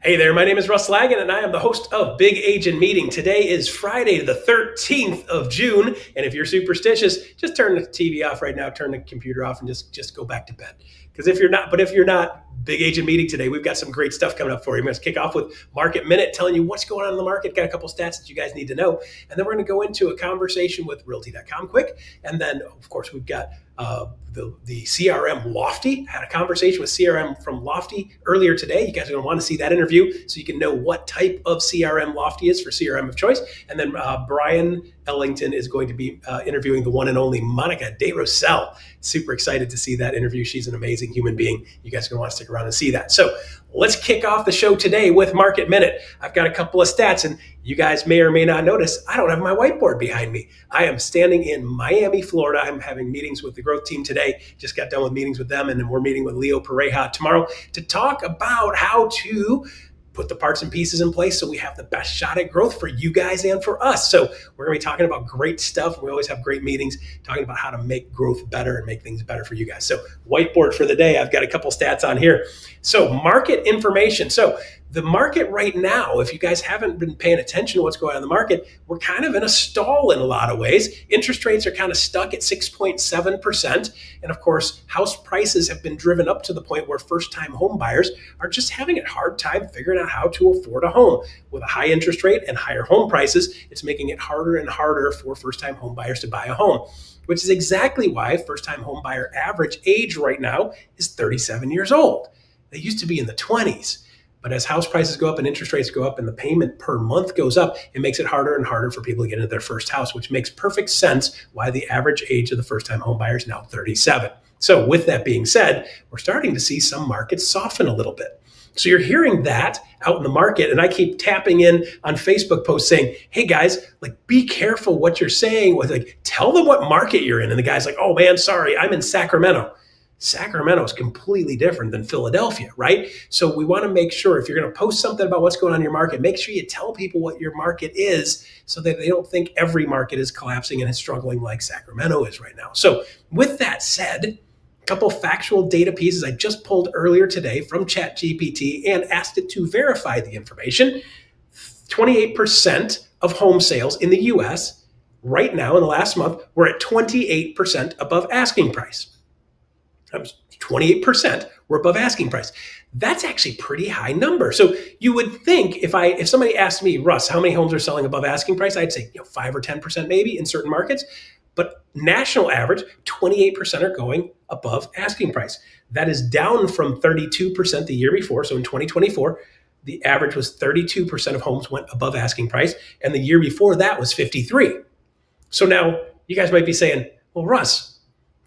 Hey there, my name is Russ Laggan, and I am the host of Big Agent Meeting. Today is Friday, the 13th of June, and if you're superstitious, just turn the TV off right now, turn the computer off, and just go back to bed. Because if you're not, Big Agent Meeting today, we've got some great stuff coming up for you. I'm going to kick off with Market Minute, telling you what's going on in the market. Got a couple stats that you guys need to know, and then we're going to go into a conversation with Realty.com quick, and then, of course, we've got the CRM Lofty. Had a conversation with CRM from Lofty earlier today. You guys are going to want to see that interview so you can know what type of CRM Lofty is for CRM of choice. And then Bryon Ellington is going to be interviewing the one and only Monika Deroussel. Super excited to see that interview. She's an amazing human being. You guys are going to want to stick around and see that. So let's kick off the show today with Market Minute. I've got a couple of stats, and you guys may or may not notice I don't have my whiteboard behind me. I am standing in Miami, Florida. I'm having meetings with the growth team today. Just got done with meetings with them, and then we're meeting with Leo Pareja tomorrow to talk about how to put the parts and pieces in place so we have the best shot at growth for you guys and for us. So we're going to be talking about great stuff. We always have great meetings talking about how to make growth better and make things better for you guys. So whiteboard for the day, I've got a couple stats on here. So market information. So the market right now, if you guys haven't been paying attention to what's going on in the market, we're kind of in a stall in a lot of ways. Interest rates are kind of stuck at 6.7%. And of course, house prices have been driven up to the point where first-time home buyers are just having a hard time figuring out how to afford a home. With a high interest rate and higher home prices, it's making it harder and harder for first-time home buyers to buy a home, which is exactly why first-time home buyer average age right now is 37 years old. They used to be in the 20s. But as house prices go up and interest rates go up and the payment per month goes up, it makes it harder and harder for people to get into their first house, which makes perfect sense why the average age of the first-time home buyer is now 37. So with that being said, we're starting to see some markets soften a little bit. So you're hearing that out in the market, and I keep tapping in on Facebook posts saying, hey guys, be careful what you're saying. Tell them what market you're in. And the guy's like, oh man, sorry, I'm in Sacramento. Sacramento is completely different than Philadelphia, right? So we want to make sure if you're going to post something about what's going on in your market, make sure you tell people what your market is so that they don't think every market is collapsing and is struggling like Sacramento is right now. So with that said, a couple factual data pieces I just pulled earlier today from ChatGPT and asked it to verify the information. 28% of home sales in the US right now in the last month were at 28% above asking price. 28% were above asking price. That's actually a pretty high number. So you would think if somebody asked me, Russ, how many homes are selling above asking price? I'd say 5 or 10% maybe in certain markets. But national average, 28% are going above asking price. That is down from 32% the year before. So in 2024, the average was 32% of homes went above asking price. And the year before that was 53. So now you guys might be saying, well, Russ,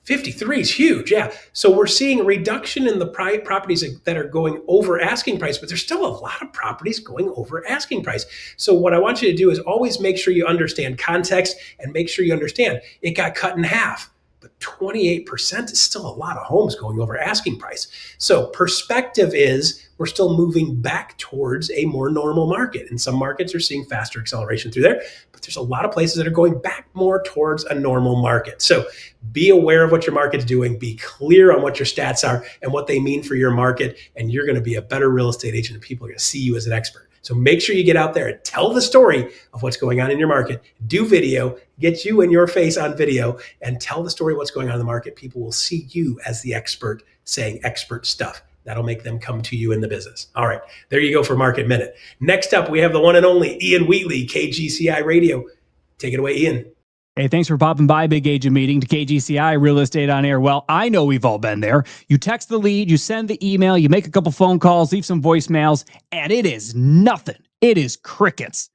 53 is huge, yeah. So we're seeing a reduction in the properties that are going over asking price, but there's still a lot of properties going over asking price. So what I want you to do is always make sure you understand context and make sure you understand it got cut in half. But 28% is still a lot of homes going over asking price. So perspective is we're still moving back towards a more normal market. And some markets are seeing faster acceleration through there, but there's a lot of places that are going back more towards a normal market. So be aware of what your market's doing, be clear on what your stats are and what they mean for your market, and you're going to be a better real estate agent and people are going to see you as an expert. So make sure you get out there and tell the story of what's going on in your market. Do video, get you and your face on video, and tell the story of what's going on in the market. People will see you as the expert saying expert stuff. That'll make them come to you in the business. All right, there you go for Market Minute. Next up, we have the one and only Ian Wheatley, KGCI Radio. Take it away, Ian. Hey, thanks for popping by Big Agent Meeting to KGCI Real Estate on Air. Well, I know we've all been there. You text the lead, you send the email, you make a couple phone calls, leave some voicemails, and it is nothing. It is crickets.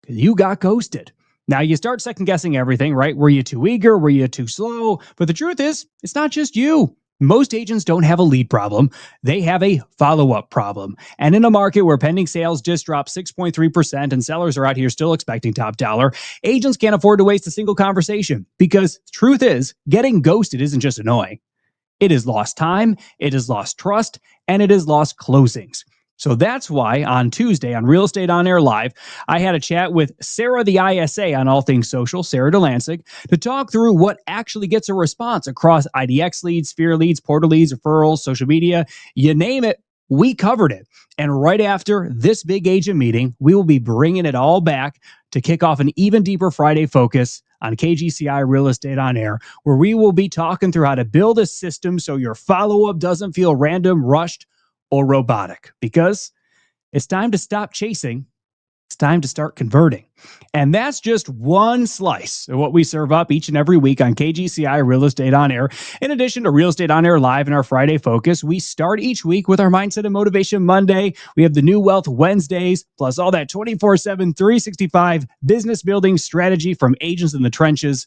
You got ghosted. Now, you start second-guessing everything, right? Were you too eager? Were you too slow? But the truth is, it's not just you. Most agents don't have a lead problem. They have a follow-up problem. And in a market where pending sales just dropped 6.3% and sellers are out here still expecting top dollar, agents can't afford to waste a single conversation because the truth is, getting ghosted isn't just annoying. It is lost time, it is lost trust, and it is lost closings. So that's why on Tuesday on Real Estate On Air Live, I had a chat with Sarah, the ISA on all things social, Sarah Delancic, to talk through what actually gets a response across IDX leads, Sphere leads, Portal leads, referrals, social media, you name it. We covered it. And right after this big agent meeting, we will be bringing it all back to kick off an even deeper Friday focus on KGCI Real Estate on Air, where we will be talking through how to build a system so your follow-up doesn't feel random, rushed, or robotic. Because it's time to stop chasing. It's time to start converting. And that's just one slice of what we serve up each and every week on KGCI Real Estate on Air. In addition to Real Estate on Air Live and our Friday Focus, we start each week with our Mindset and Motivation Monday. We have the New Wealth Wednesdays, plus all that 24/7, 365 business building strategy from agents in the trenches,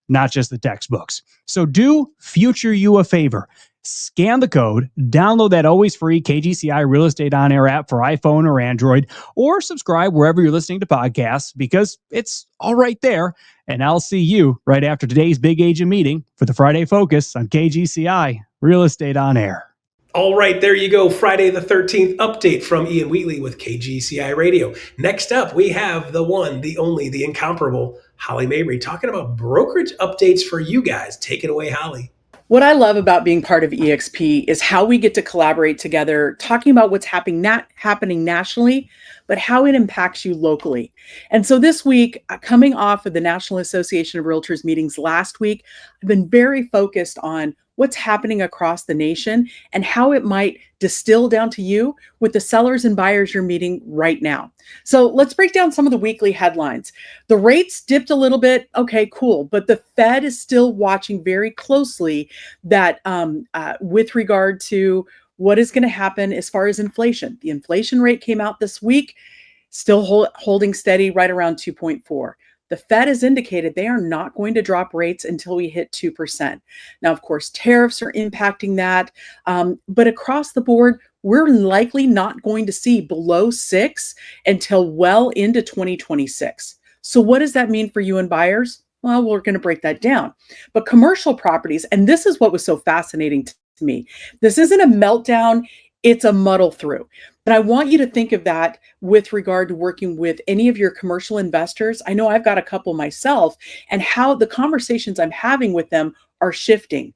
not just the textbooks. So do future you a favor. Scan the code, download that always free KGCI Real Estate on Air app for iPhone or Android, or subscribe wherever you're listening to podcasts because it's all right there. And I'll see you right after today's big agent meeting for the Friday Focus on KGCI Real Estate on Air. All right, there you go. Friday the 13th update from Ian Wheatley with KGCI Radio. Next up, we have the one, the only, the incomparable Holly Mabery talking about brokerage updates for you guys. Take it away, Holly. What I love about being part of EXP is how we get to collaborate together, talking about what's happening nationally, but how it impacts you locally. And so this week, coming off of the National Association of Realtors meetings last week, I've been very focused on what's happening across the nation and how it might distill down to you with the sellers and buyers you're meeting right now. So let's break down some of the weekly headlines. The rates dipped a little bit. Okay, cool. But the Fed is still watching very closely that with regard to what is going to happen as far as inflation. The inflation rate came out this week, still holding steady right around 2.4. The Fed has indicated they are not going to drop rates until we hit 2%. Now, of course, tariffs are impacting that. But across the board, we're likely not going to see below 6 until well into 2026. So what does that mean for you and buyers? Well, we're going to break that down. But commercial properties, and this is what was so fascinating to me. This isn't a meltdown. It's a muddle through. And I want you to think of that with regard to working with any of your commercial investors. I know I've got a couple myself, and how the conversations I'm having with them are shifting.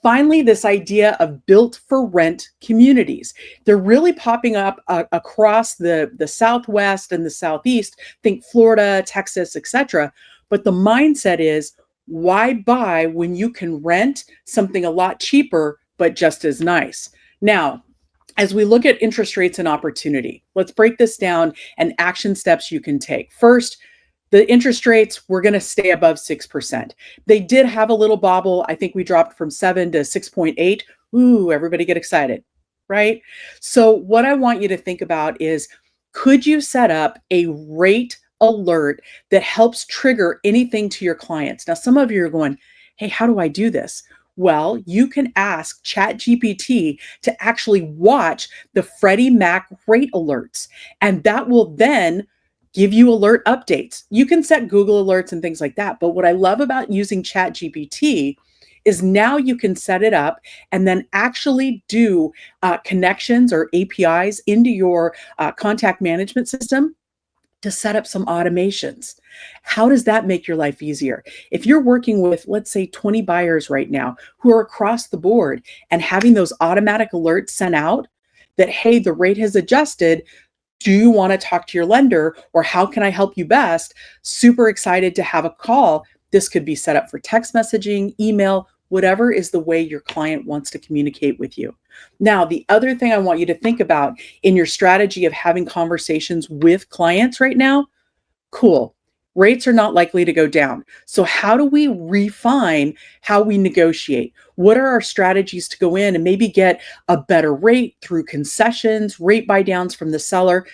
Finally, this idea of built for rent communities. They're really popping up across the Southwest and the Southeast. Think Florida, Texas, etc. But the mindset is, why buy when you can rent something a lot cheaper, but just as nice? Now, as we look at interest rates and opportunity, let's break this down and action steps you can take. First, the interest rates, we're going to stay above 6%. They did have a little bobble. I think we dropped from 7 to 6.8. Ooh, everybody get excited, right? So what I want you to think about is, could you set up a rate alert that helps trigger anything to your clients? Now, some of you are going, hey, how do I do this? Well, you can ask ChatGPT to actually watch the Freddie Mac rate alerts, and that will then give you alert updates. You can set Google alerts and things like that. But what I love about using ChatGPT is now you can set it up and then actually do connections or APIs into your contact management system to set up some automations. How does that make your life easier? If you're working with, let's say, 20 buyers right now who are across the board, and having those automatic alerts sent out that, hey, the rate has adjusted. Do you want to talk to your lender, or how can I help you best? Super excited to have a call. This could be set up for text messaging, email, whatever is the way your client wants to communicate with you. Now, the other thing I want you to think about in your strategy of having conversations with clients right now, cool. Rates are not likely to go down. So how do we refine how we negotiate? What are our strategies to go in and maybe get a better rate through concessions, rate buy downs from the seller?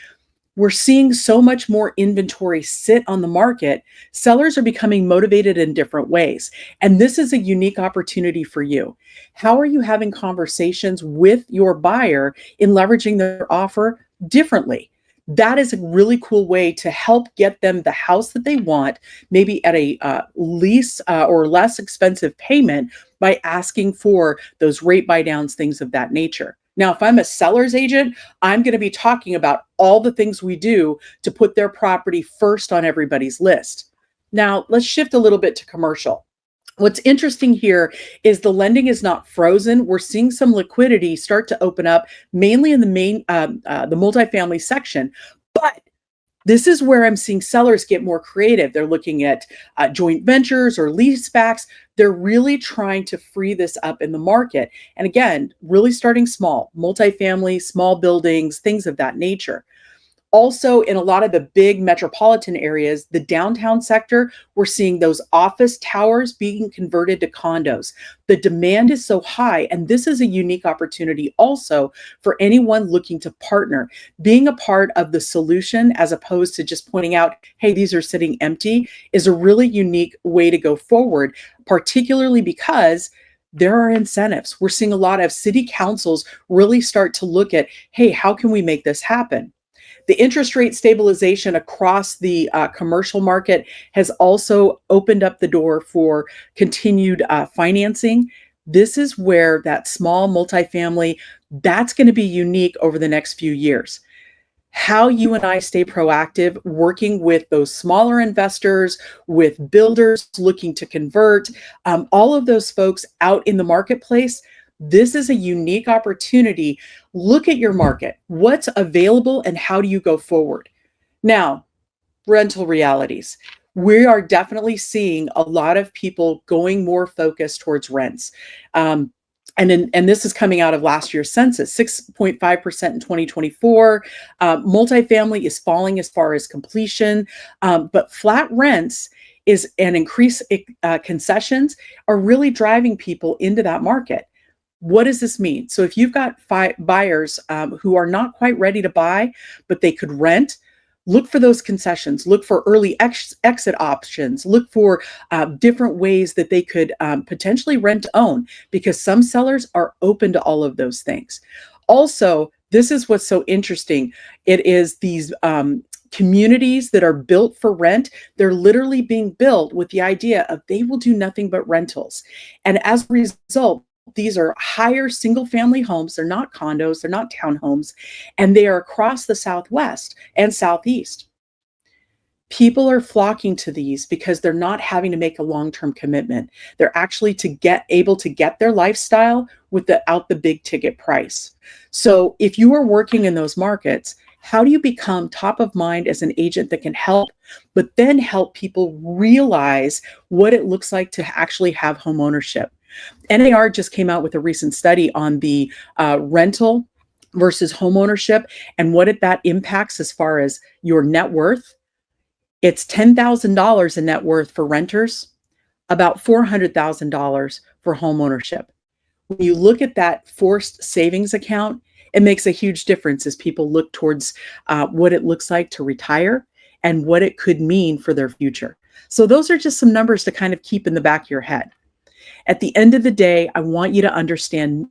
We're seeing so much more inventory sit on the market. Sellers are becoming motivated in different ways. And this is a unique opportunity for you. How are you having conversations with your buyer in leveraging their offer differently? That is a really cool way to help get them the house that they want, maybe at a lease or less expensive payment, by asking for those rate buy downs, things of that nature. Now, if I'm a seller's agent, I'm going to be talking about all the things we do to put their property first on everybody's list. Now, let's shift a little bit to commercial. What's interesting here is the lending is not frozen. We're seeing some liquidity start to open up, mainly in the multifamily section. But this is where I'm seeing sellers get more creative. They're looking at joint ventures or leasebacks. They're really trying to free this up in the market. And again, really starting small, multifamily, small buildings, things of that nature. Also, in a lot of the big metropolitan areas, the downtown sector, we're seeing those office towers being converted to condos. The demand is so high, and this is a unique opportunity also for anyone looking to partner. Being a part of the solution as opposed to just pointing out, hey, these are sitting empty, is a really unique way to go forward, particularly because there are incentives. We're seeing a lot of city councils really start to look at, hey, how can we make this happen? The interest rate stabilization across the commercial market has also opened up the door for continued financing. This is where that small multifamily, that's going to be unique over the next few years. How you and I stay proactive, working with those smaller investors, with builders looking to convert, all of those folks out in the marketplace. This is a unique opportunity. Look at your market. What's available and how do you go forward? Now, rental realities. We are definitely seeing a lot of people going more focused towards rents. And this is coming out of last year's census, 6.5% in 2024. Multifamily is falling as far as completion, but flat rents is an increase. Concessions are really driving people into that market. What does this mean? So if you've got buyers who are not quite ready to buy, but they could rent, look for those concessions, look for early exit options, look for different ways that they could potentially rent to own, because some sellers are open to all of those things. Also, this is what's so interesting. It is these communities that are built for rent. They're literally being built with the idea of they will do nothing but rentals. And as a result, these are higher single family homes. They're not condos, they're not townhomes, and they are across the Southwest and Southeast. People are flocking to these because they're not having to make a long-term commitment. They're actually able to get their lifestyle without the big ticket price. So if you are working in those markets, how do you become top of mind as an agent that can help, but then help people realize what it looks like to actually have home ownership? NAR just came out with a recent study on the rental versus home ownership and what that impacts as far as your net worth. It's $10,000 in net worth for renters, about $400,000 for home ownership. When you look at that forced savings account, it makes a huge difference as people look towards what it looks like to retire and what it could mean for their future. So those are just some numbers to kind of keep in the back of your head. At the end of the day, I want you to understand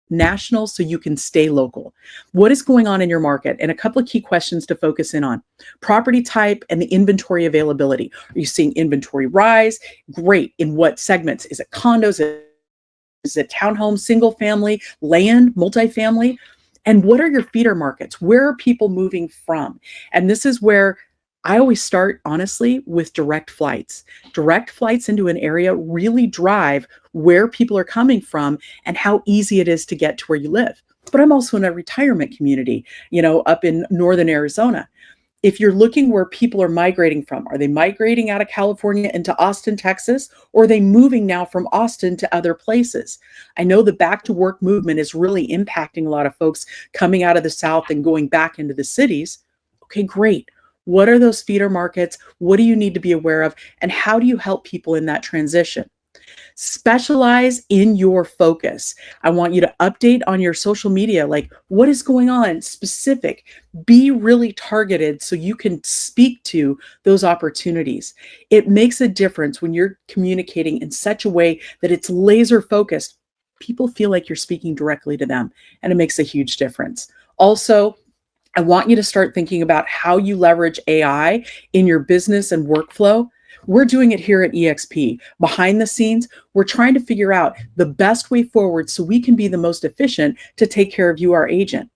national so you can stay local. What is going on in your market? And a couple of key questions to focus in on. Property type and the inventory availability. Are you seeing inventory rise? Great. In what segments? Is it condos? Is it townhomes, single family, land, multifamily? And what are your feeder markets? Where are people moving from? And this is where I always start, honestly, with direct flights. Direct flights into an area really drive where people are coming from and how easy it is to get to where you live. But I'm also in a retirement community, up in northern Arizona. If you're looking where people are migrating from, are they migrating out of California into Austin, Texas, or are they moving now from Austin to other places? I know the back to work movement is really impacting a lot of folks coming out of the South and going back into the cities. Okay, great. What are those feeder markets? What do you need to be aware of? And how do you help people in that transition? Specialize in your focus. I want you to update on your social media, like what is going on specific. Be really targeted so you can speak to those opportunities. It makes a difference when you're communicating in such a way that it's laser focused. People feel like you're speaking directly to them, and it makes a huge difference. Also, I want you to start thinking about how you leverage AI in your business and workflow. We're doing it here at eXp. Behind the scenes, we're trying to figure out the best way forward so we can be the most efficient to take care of you, our agent.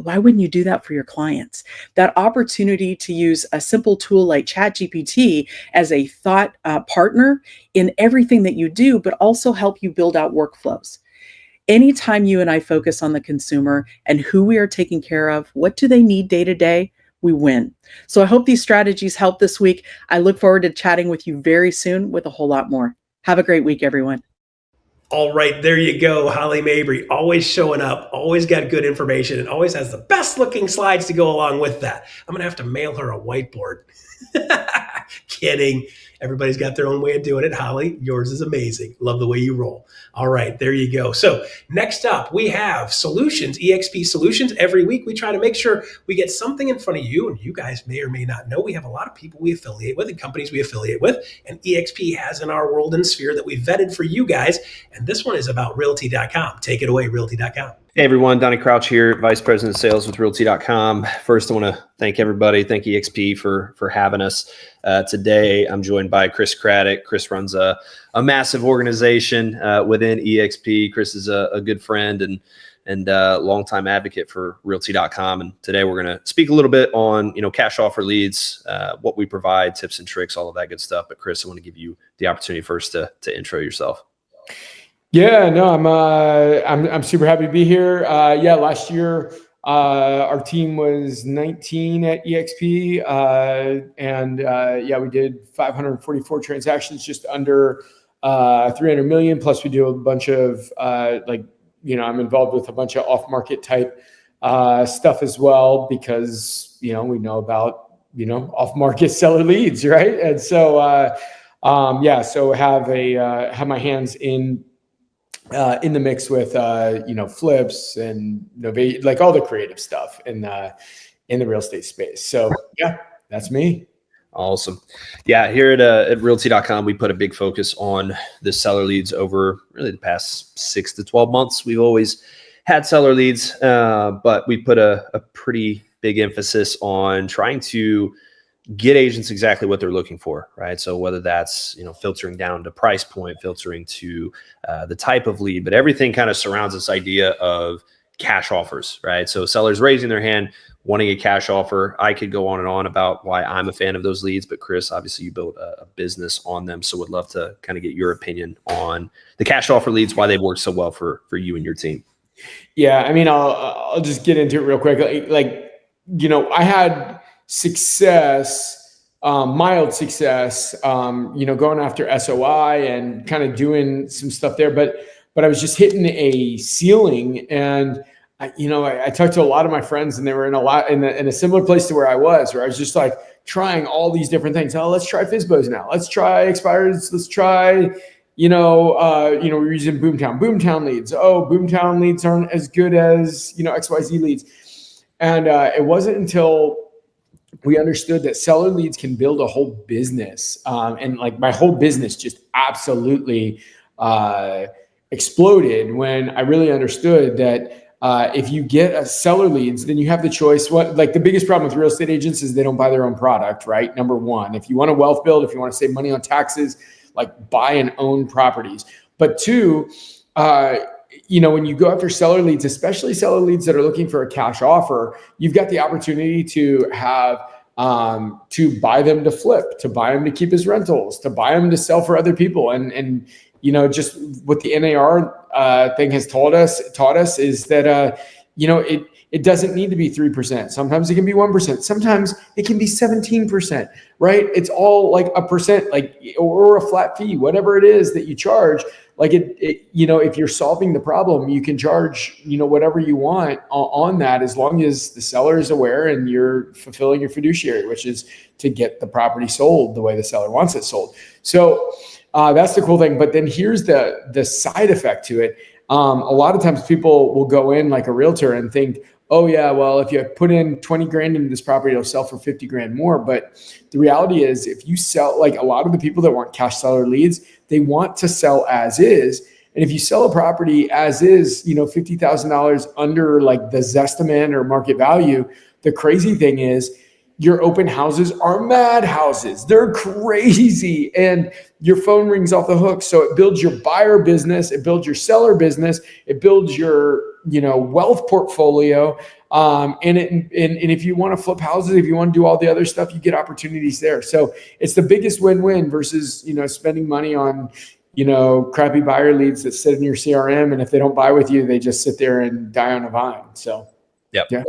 why wouldn't you do that for your clients? That opportunity to use a simple tool like ChatGPT as a thought partner in everything that you do, but also help you build out workflows. Anytime you and I focus on the consumer and who we are taking care of, what do they need day to day, we win. So I hope these strategies help this week. I look forward to chatting with you very soon with a whole lot more. Have a great week, everyone. All right, there you go. Holly Mabery, always showing up, always got good information, and always has the best looking slides to go along with that. I'm going to have to mail her a whiteboard. Kidding. Everybody's got their own way of doing it. Holly, yours is amazing. Love the way you roll. All right, there you go. So next up, we have solutions, EXP solutions. Every week, we try to make sure we get something in front of you. And you guys may or may not know, we have a lot of people we affiliate with and companies we affiliate with. And EXP has in our world and sphere that we vetted for you guys. And this one is about Realty.com. Take it away, Realty.com. Hey everyone, Donnie Crouch here, Vice President of Sales with Realty.com. First, I want to thank everybody. Thank EXP for having us. Today, I'm joined by Chris Craddock. Chris runs a massive organization within EXP. Chris is a good friend and longtime advocate for Realty.com. And today, we're going to speak a little bit on cash offer leads, what we provide, tips and tricks, all of that good stuff. But Chris, I want to give you the opportunity first to intro yourself. Yeah, no, I'm super happy to be here. Last year our team was 19 at EXP, and we did 544 transactions, just under 300 million. Plus, we do a bunch of I'm involved with a bunch of off-market type stuff as well, because we know about off-market seller leads, right? And so so have my hands in the mix with flips and like all the creative stuff in the real estate space. So yeah, that's me. Awesome. Yeah, here at Realty.com, we put a big focus on the seller leads over really the past 6 to 12 months. We've always had seller leads, but we put a pretty big emphasis on trying to get agents exactly what they're looking for, right? So whether that's, filtering down to price point, filtering to the type of lead, but everything kind of surrounds this idea of cash offers, right? So sellers raising their hand, wanting a cash offer. I could go on and on about why I'm a fan of those leads, but Chris, obviously you built a business on them. So would love to kind of get your opinion on the cash offer leads, why they've worked so well for you and your team. Yeah. I mean, I'll just get into it real quick. I had success, mild success, going after SOI and kind of doing some stuff there, but I was just hitting a ceiling. And I talked to a lot of my friends, and they were in a similar place to where I was just like trying all these different things. Oh, let's try FSBOs now. Let's try expireds. Let's try, we're using Boomtown leads. Oh, Boomtown leads aren't as good as, XYZ leads. And it wasn't until we understood that seller leads can build a whole business. And like my whole business just absolutely exploded when I really understood that if you get a seller leads, then you have the choice. The biggest problem with real estate agents is they don't buy their own product, right? Number one, if you want to wealth build, if you want to save money on taxes, like buy and own properties. But two, when you go after seller leads, especially seller leads that are looking for a cash offer, you've got the opportunity to have to buy them to flip, to buy them to keep as rentals, to buy them to sell for other people. And just what the NAR thing has taught us is that it doesn't need to be 3%. Sometimes it can be 1%. Sometimes it can be 17%, right? It's all like a percent, or a flat fee, whatever it is that you charge. Like if you're solving the problem, you can charge, whatever you want on that, as long as the seller is aware and you're fulfilling your fiduciary, which is to get the property sold the way the seller wants it sold. So that's the cool thing. But then here's the side effect to it. A lot of times people will go in like a realtor and think, oh yeah, well, if you put in 20 grand into this property, it'll sell for 50 grand more. But the reality is, if you sell, like a lot of the people that want cash seller leads, they want to sell as is. And if you sell a property as is, $50,000 under like the Zestimate or market value, the crazy thing is your open houses are mad houses. They're crazy. And your phone rings off the hook. So it builds your buyer business. It builds your seller business. It builds your, wealth portfolio. And if you want to flip houses, if you want to do all the other stuff, you get opportunities there. So it's the biggest win-win versus, spending money on, crappy buyer leads that sit in your CRM. And if they don't buy with you, they just sit there and die on a vine. So, yep. Yeah.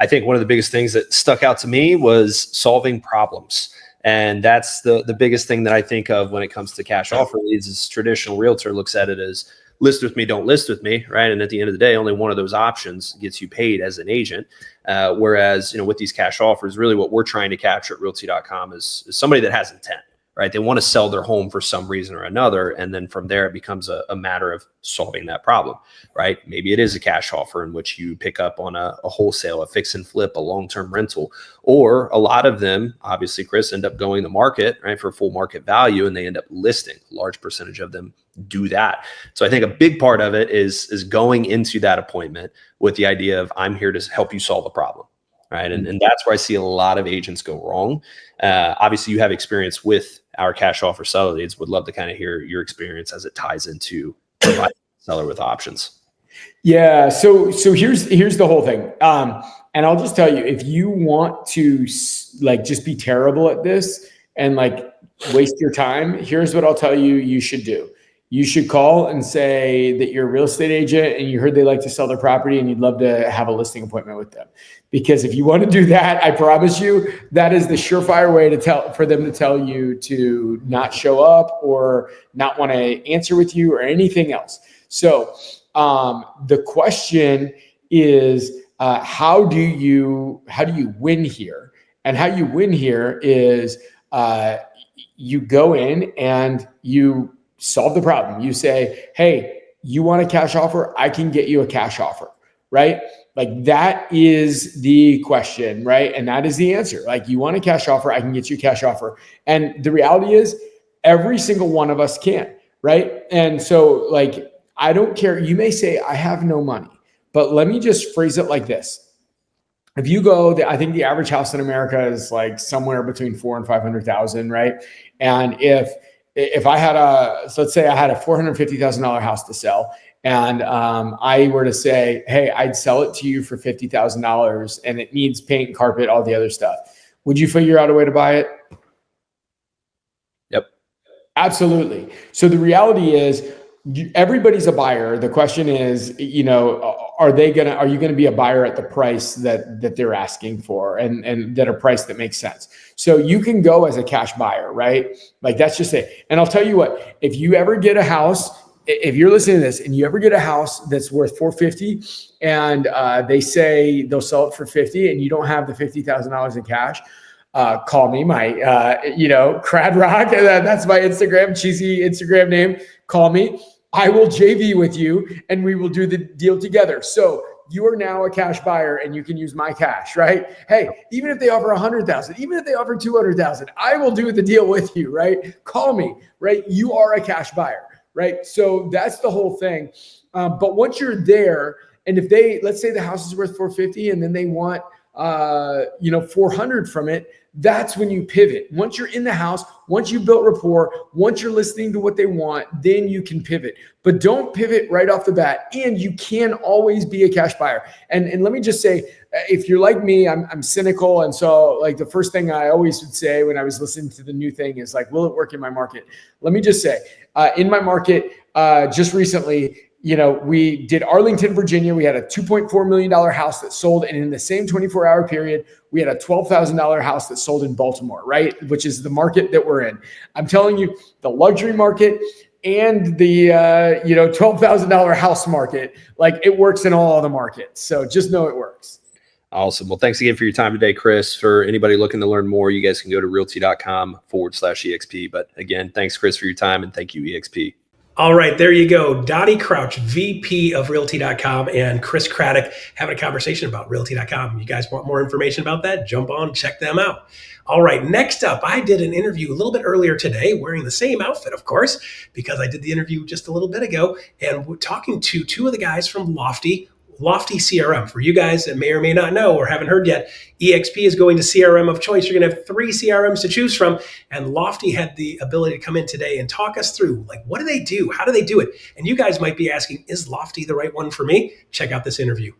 I think one of the biggest things that stuck out to me was solving problems. And that's the biggest thing that I think of when it comes to cash offer leads. Is traditional realtor looks at it as list with me, don't list with me, right? And at the end of the day, only one of those options gets you paid as an agent. Whereas, with these cash offers, really what we're trying to capture at Realty.com is somebody that has intent, right? They want to sell their home for some reason or another. And then from there, it becomes a matter of solving that problem, right? Maybe it is a cash offer in which you pick up on a wholesale, a fix and flip, a long-term rental, or a lot of them, obviously, Chris, end up going to market, right, for full market value, and they end up listing. A large percentage of them do that. So I think a big part of it is going into that appointment with the idea of I'm here to help you solve a problem. Right. And that's where I see a lot of agents go wrong. Obviously, you have experience with our cash offer seller leads. Would love to kind of hear your experience as it ties into providing a seller with options. Yeah. So here's the whole thing. And I'll just tell you, if you want to just be terrible at this and waste your time, here's what I'll tell you should do. You should call and say that you're a real estate agent and you heard they like to sell their property and you'd love to have a listing appointment with them. Because if you want to do that, I promise you, that is the surefire way for them to tell you to not show up or not want to answer with you or anything else. So the question is, how do you win here? And how you win here is you go in and you solve the problem. You say, hey, you want a cash offer? I can get you a cash offer, right? That is the question, right? And that is the answer. You want a cash offer? I can get you a cash offer. And the reality is every single one of us can, right? And so I don't care. You may say, I have no money, but let me just phrase it like this. If you go, I think the average house in America is somewhere between 400,000 and 500,000, right? And if I had let's say I had a $450,000 house to sell, and I were to say, hey, I'd sell it to you for $50,000 and it needs paint, carpet, all the other stuff. Would you figure out a way to buy it? Yep. Absolutely. So the reality is everybody's a buyer. The question is, are you going to be a buyer at the price that they're asking for and that a price that makes sense? So you can go as a cash buyer, right? That's just it. And I'll tell you what, if you ever get a house, if you're listening to this and you ever get a house that's worth $450 and they say they'll sell it for $50 and you don't have the $50,000 in cash, call me. My, Craddock, that's my Instagram, cheesy Instagram name. Call me. I will JV with you and we will do the deal together. So you are now a cash buyer and you can use my cash, right? Hey, even if they offer 100,000, even if they offer 200,000, I will do the deal with you, right? Call me, right? You are a cash buyer, right? So that's the whole thing. But once you're there, and if let's say the house is worth 450 and then they want, 400 from it, that's when you pivot. Once you're in the house, once you've built rapport, once you're listening to what they want, then you can pivot. But don't pivot right off the bat. And you can always be a cash buyer. And let me just say, if you're like me, I'm cynical. And so the first thing I always would say when I was listening to the new thing is will it work in my market? Let me just say, in my market, just recently, we did Arlington, Virginia. We had a $2.4 million house that sold. And in the same 24-hour period, we had a $12,000 house that sold in Baltimore, right? Which is the market that we're in. I'm telling you, the luxury market and the, $12,000 house market, it works in all of the markets. So just know it works. Awesome. Well, thanks again for your time today, Chris. For anybody looking to learn more, you guys can go to realty.com/EXP. But again, thanks, Chris, for your time. And thank you, EXP. All right, there you go. Dottie Crouch, VP of Realty.com, and Chris Craddock having a conversation about Realty.com. You guys want more information about that? Jump on, check them out. All right, next up, I did an interview a little bit earlier today, wearing the same outfit, of course, because I did the interview just a little bit ago, and we're talking to two of the guys from Lofty. Lofty CRM. For you guys that may or may not know or haven't heard yet, EXP is going to CRM of choice. You're going to have 3 CRMs to choose from. And Lofty had the ability to come in today and talk us through, like, what do they do? How do they do it? And you guys might be asking, is Lofty the right one for me? Check out this interview.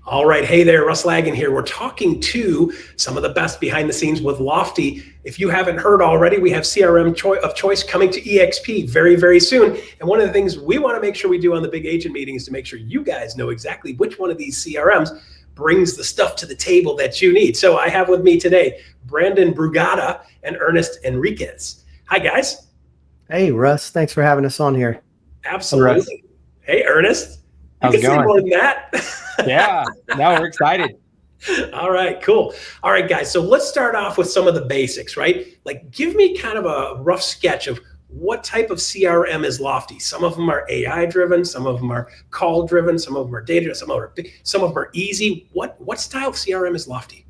All right. Hey there, Russ Laggan here. We're talking to some of the best behind the scenes with Lofty. If you haven't heard already, we have CRM of choice coming to EXP very, very soon. And one of the things we want to make sure we do on the big agent meeting is to make sure you guys know exactly which one of these CRMs brings the stuff to the table that you need. So I have with me today, Brandon Brugada and Ernest Enriquez. Hi, guys. Hey, Russ. Thanks for having us on here. Absolutely. Hey, Ernest. How's it going? More than that. Yeah, no, we're excited. All right, cool. All right, guys. So let's start off with some of the basics, right? Like, give me kind of a rough sketch of what type of CRM is Lofty. Some of them are AI driven, some of them are call driven, some of them are data, some of them are easy. What style of CRM is Lofty?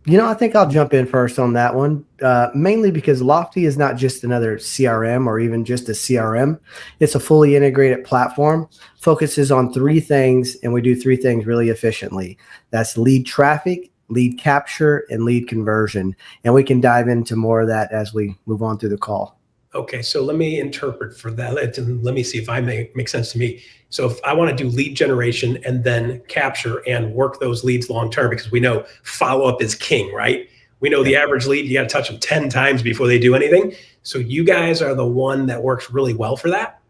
I think I'll jump in first on that one, mainly because Lofty is not just another CRM or even just a CRM. It's a fully integrated platform, focuses on 3 things, and we do 3 things really efficiently. That's lead traffic, lead capture, and lead conversion. And we can dive into more of that as we move on through the call. Okay, so let me interpret for that. Let me see if I make sense to me. So if I want to do lead generation and then capture and work those leads long term, because we know follow-up is king, right? We know the average lead, you got to touch them 10 times before they do anything. So you guys are the one that works really well for that?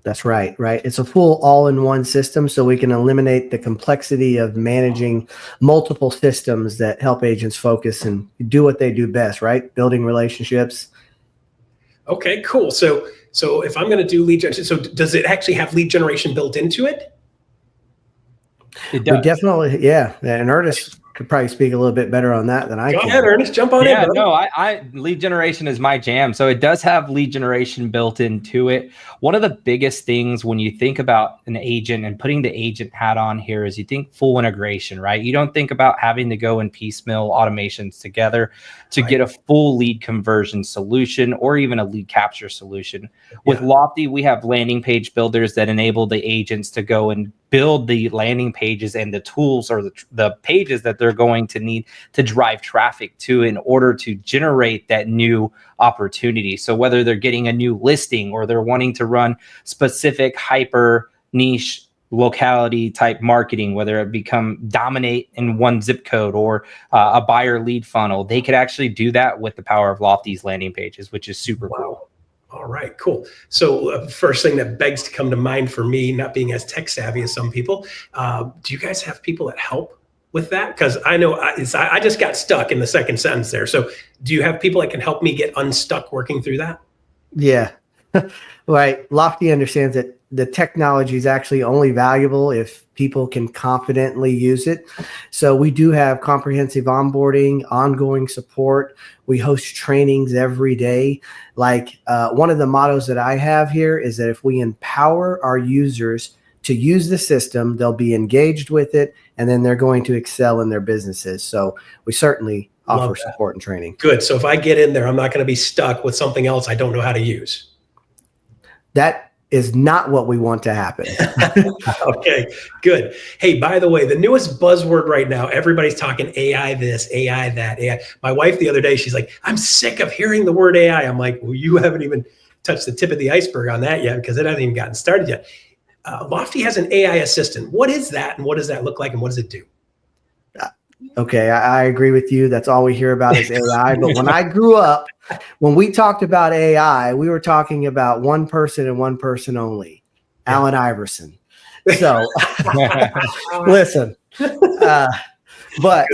That's right. It's a full all-in-one system, so we can eliminate the complexity of managing multiple systems that help agents focus and do what they do best, right? Building relationships. Okay, cool. So if I'm going to do lead generation, so does it actually have lead generation built into it? It does. We definitely, yeah. And Ernest could probably speak a little bit better on that than I can. Go ahead, Ernest. Jump on in. Yeah, Brother. no, I lead generation is my jam. So it does have lead generation built into it. One of the biggest things when you think about an agent and putting the agent hat on here is you think full integration, right? You don't think about having to go and piecemeal automations together to get a full lead conversion solution or even a lead capture solution. With Lofty, we have landing page builders that enable the agents to go and build the landing pages and the tools or the pages that they're going to need to drive traffic to in order to generate that new opportunity. So whether they're getting a new listing or they're wanting to run specific hyper niche locality type marketing, whether it become dominate in one zip code or a buyer lead funnel, they could actually do that with the power of Lofty's landing pages, which is super cool. All right, cool. So first thing that begs to come to mind for me, not being as tech savvy as some people, do you guys have people that help with that? Because I know I just got stuck in the second sentence there. So do you have people that can help me get unstuck working through that? Yeah, right. Lofty understands that the technology is actually only valuable if people can confidently use it. So we do have comprehensive onboarding, ongoing support. We host trainings every day. Like one of the mottos that I have here is that if we empower our users to use the system, they'll be engaged with it, and then they're going to excel in their businesses. So we certainly offer support and training. Good. So if I get in there, I'm not going to be stuck with something else I don't know how to use. That is not what we want to happen. Okay, good. Hey, by the way, the newest buzzword right now, everybody's talking AI this, AI that, AI. My wife the other day, she's like, I'm sick of hearing the word AI. I'm like, well, you haven't even touched the tip of the iceberg on that yet because it hasn't even gotten started yet. Lofty has an AI assistant. What is that and what does that look like and what does it do? Okay, I agree with you. That's all we hear about is AI. But when I grew up, when we talked about AI, we were talking about one person and one person only, Allen Iverson. So listen, but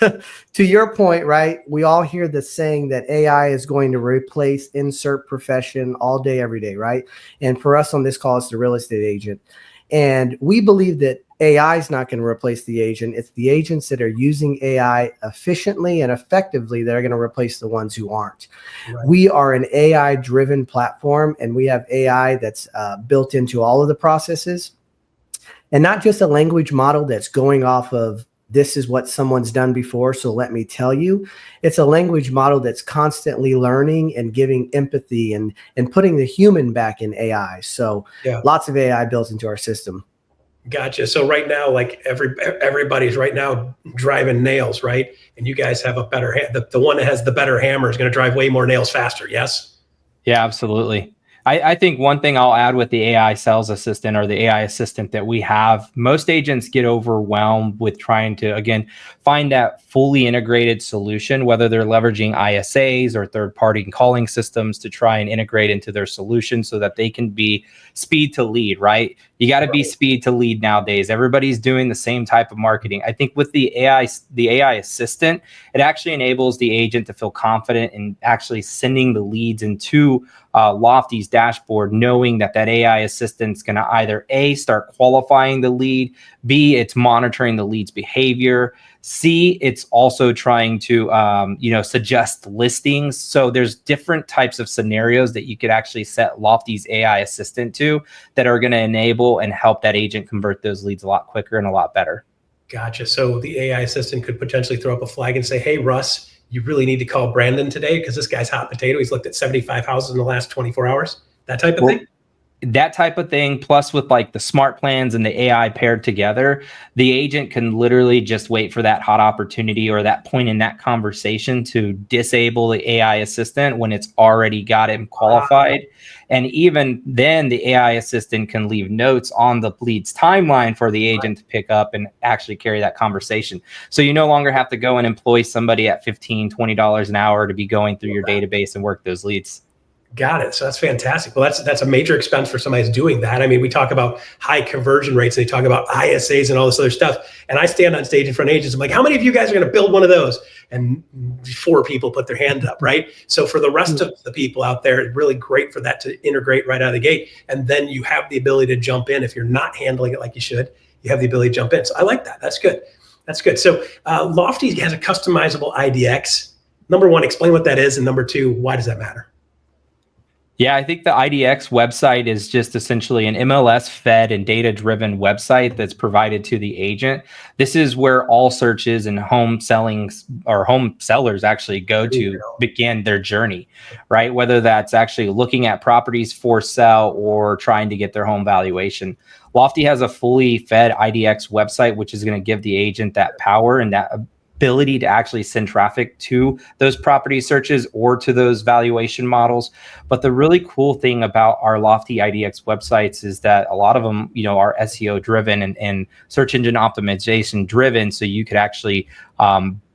to your point, right, we all hear the saying that AI is going to replace insert profession all day, every day, right? And for us on this call, it's the real estate agent. And we believe that AI is not going to replace the agent. It's the agents that are using AI efficiently and effectively that are going to replace the ones who aren't. Right. We are an AI-driven platform, and we have AI that's built into all of the processes, and not just a language model that's going off of this is what someone's done before, so let me tell you. It's a language model that's constantly learning and giving empathy and putting the human back in AI. So lots of AI built into our system. Gotcha. So right now, like everybody's right now driving nails, right? And you guys have a better the one that has the better hammer is going to drive way more nails faster. Yes. Yeah, absolutely. I think one thing I'll add with the AI sales assistant or the AI assistant that we have, most agents get overwhelmed with trying to, again, find that fully integrated solution, whether they're leveraging ISAs or third-party calling systems to try and integrate into their solution so that they can be speed to lead, right? You got to be speed to lead nowadays. Everybody's doing the same type of marketing. I think with the AI assistant, it actually enables the agent to feel confident in actually sending the leads into Lofty's dashboard, knowing that AI assistant's going to either A, start qualifying the lead, B, it's monitoring the lead's behavior, C, it's also trying to suggest listings. So there's different types of scenarios that you could actually set Lofty's AI assistant to that are going to enable and help that agent convert those leads a lot quicker and a lot better. Gotcha. So the AI assistant could potentially throw up a flag and say, hey, Russ, you really need to call Brandon today because this guy's hot potato. He's looked at 75 houses in the last 24 hours. That type of thing? That type of thing, plus with like the smart plans and the AI paired together, the agent can literally just wait for that hot opportunity or that point in that conversation to disable the AI assistant when it's already got him qualified. And even then, the AI assistant can leave notes on the lead's timeline for the agent to pick up and actually carry that conversation. So you no longer have to go and employ somebody at $15, $20 an hour to be going through your database and work those leads. Got it. So that's fantastic. Well, that's a major expense for somebody who's doing that. I mean, we talk about high conversion rates. They talk about ISAs and all this other stuff. And I stand on stage in front of agents. I'm like, how many of you guys are going to build one of those? And 4 people put their hand up, right? So for the rest of the people out there, it's really great for that to integrate right out of the gate. And then you have the ability to jump in. If you're not handling it like you should, you have the ability to jump in. So I like that. That's good. That's good. So Lofty has a customizable IDX. Number 1, explain what that is. And number 2, why does that matter? Yeah, I think the IDX website is just essentially an MLS fed and data driven website that's provided to the agent. This is where all searches and home sellings or home sellers actually go to begin their journey, right? Whether that's actually looking at properties for sale or trying to get their home valuation. Lofty has a fully fed IDX website, which is going to give the agent that power and that ability to actually send traffic to those property searches or to those valuation models. But the really cool thing about our Lofty IDX websites is that a lot of them, are SEO driven and search engine optimization driven. So you could actually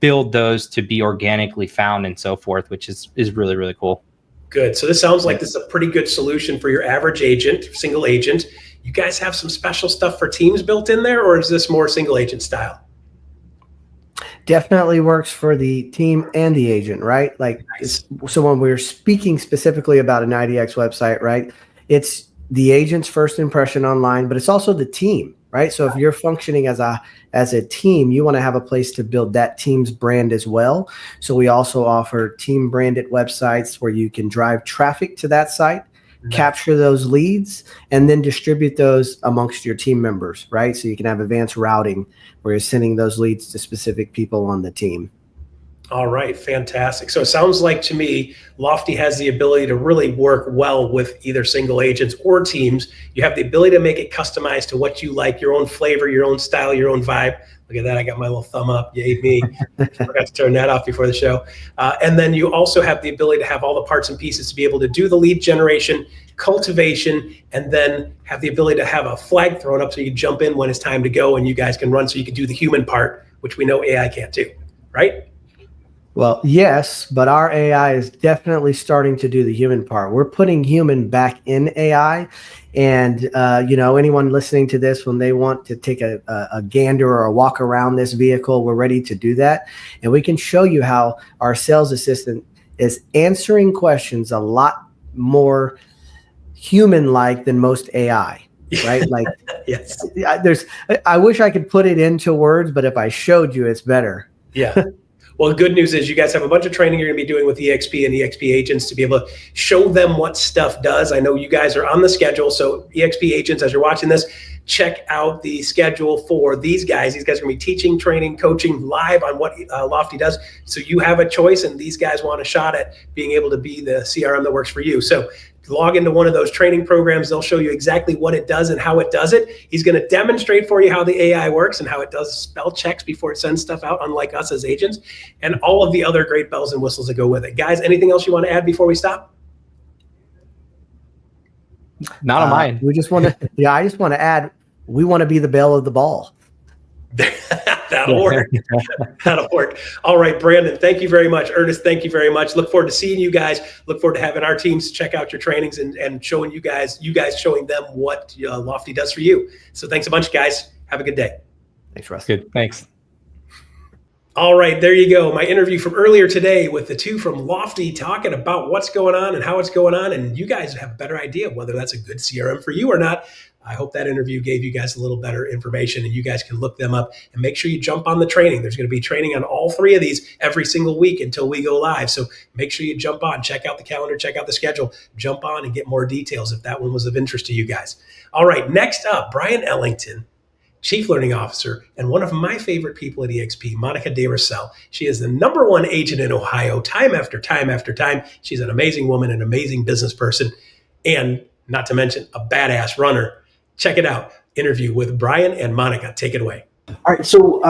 build those to be organically found and so forth, which is really, really cool. Good. So this sounds like this is a pretty good solution for your average agent, single agent. You guys have some special stuff for teams built in there, or is this more single agent style? Definitely works for the team and the agent, right? Like, nice. So when we're speaking specifically about an IDX website, right, it's the agent's first impression online, but it's also the team, right? So if you're functioning as a team, you want to have a place to build that team's brand as well. So we also offer team branded websites where you can drive traffic to that site, capture those leads, and then distribute those amongst your team members, right? So you can have advanced routing where you're sending those leads to specific people on the team. All right, fantastic. So it sounds like to me, Lofty has the ability to really work well with either single agents or teams. You have the ability to make it customized to what you like, your own flavor, your own style, your own vibe. Look at that. I got my little thumb up. Yay, me. Forgot to turn that off before the show. And then you also have the ability to have all the parts and pieces to be able to do the lead generation, cultivation, and then have the ability to have a flag thrown up so you can jump in when it's time to go and you guys can run so you can do the human part, which we know AI can't do, right? Well, yes, but our AI is definitely starting to do the human part. We're putting human back in AI. And, anyone listening to this, when they want to take a gander or a walk around this vehicle, we're ready to do that. And we can show you how our sales assistant is answering questions a lot more human-like than most AI, right? Like, yes. I wish I could put it into words, but if I showed you, it's better. Yeah. Well, the good news is you guys have a bunch of training you're going to be doing with EXP and EXP agents to be able to show them what stuff does. I know you guys are on the schedule. So EXP agents, as you're watching this, check out the schedule for these guys. These guys are going to be teaching, training, coaching live on what Lofty does. So you have a choice, and these guys want a shot at being able to be the CRM that works for you. So log into one of those training programs. They'll show you exactly what it does and how it does it. He's going to demonstrate for you how the AI works and how it does spell checks before it sends stuff out, unlike us as agents, and all of the other great bells and whistles that go with it. Guys, anything else you want to add before we stop? Not on mine. We just want to, I just want to add, we want to be the belle of the ball. That'll work. That'll work. All right, Brandon, thank you very much. Ernest, thank you very much. Look forward to seeing you guys. Look forward to having our teams check out your trainings and showing you guys showing them what Lofty does for you. So thanks a bunch, guys. Have a good day. Thanks, Russ. Good. Thanks. All right, there you go. My interview from earlier today with the two from Lofty talking about what's going on and how it's going on. And you guys have a better idea of whether that's a good CRM for you or not. I hope that interview gave you guys a little better information, and you guys can look them up and make sure you jump on the training. There's going to be training on all three of these every single week until we go live. So make sure you jump on, check out the calendar, check out the schedule, jump on and get more details if that one was of interest to you guys. All right, next up, Bryon Ellington, Chief Learning Officer, and one of my favorite people at eXp, Monika Deroussel. She is the #1 agent in Ohio, time after time after time. She's an amazing woman, an amazing business person, and not to mention a badass runner. Check it out. Interview with Bryon and Monika. Take it away. All right. So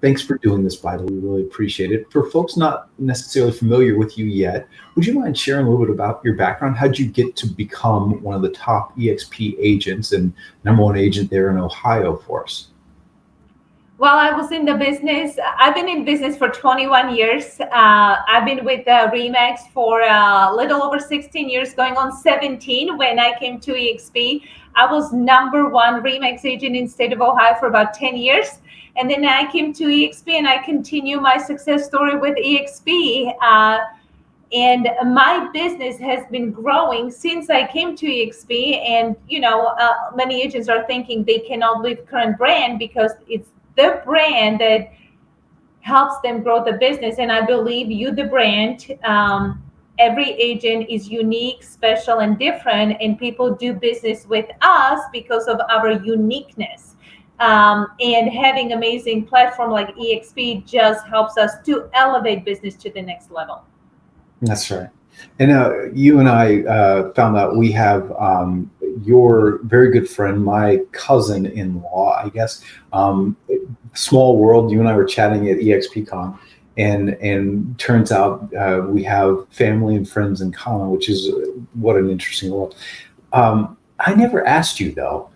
thanks for doing this, by the way. We really appreciate it. For folks not necessarily familiar with you yet, would you mind sharing a little bit about your background? How'd you get to become one of the top eXp agents and #1 agent there in Ohio for us? Well, I was in the business. I've been in business for 21 years. I've been with RE/MAX for a little over 16 years, going on 17 when I came to eXp. I was #1 RE/MAX agent in state of Ohio for about 10 years. And then I came to eXp and I continue my success story with eXp. And my business has been growing since I came to eXp. And, many agents are thinking they cannot leave current brand because it's the brand that helps them grow the business. And I believe you, the brand, every agent is unique, special, and different. And people do business with us because of our uniqueness. And having amazing platform like eXp just helps us to elevate business to the next level. That's right. And you and I found out we have your very good friend, my cousin-in-law, I guess. Small world. You and I were chatting at eXpCon, and turns out we have family and friends in common, which is what an interesting world. I never asked you though.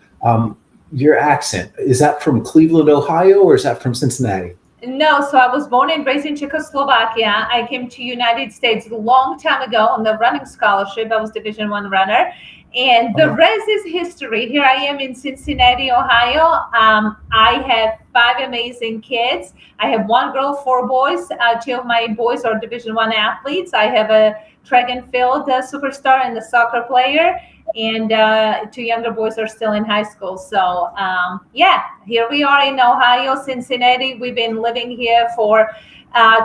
Your accent, is that from Cleveland, Ohio, or is that from Cincinnati? No, so I was born and raised in Czechoslovakia. I came to United States a long time ago on the running scholarship. I was Division I runner. And the rest is history. Here I am in Cincinnati, Ohio. I have 5 amazing kids. I have 1 girl, 4 boys. 2 of my boys are Division I athletes. I have a track and field superstar and a soccer player. And 2 younger boys are still in high school. So, here we are in Ohio, Cincinnati. We've been living here for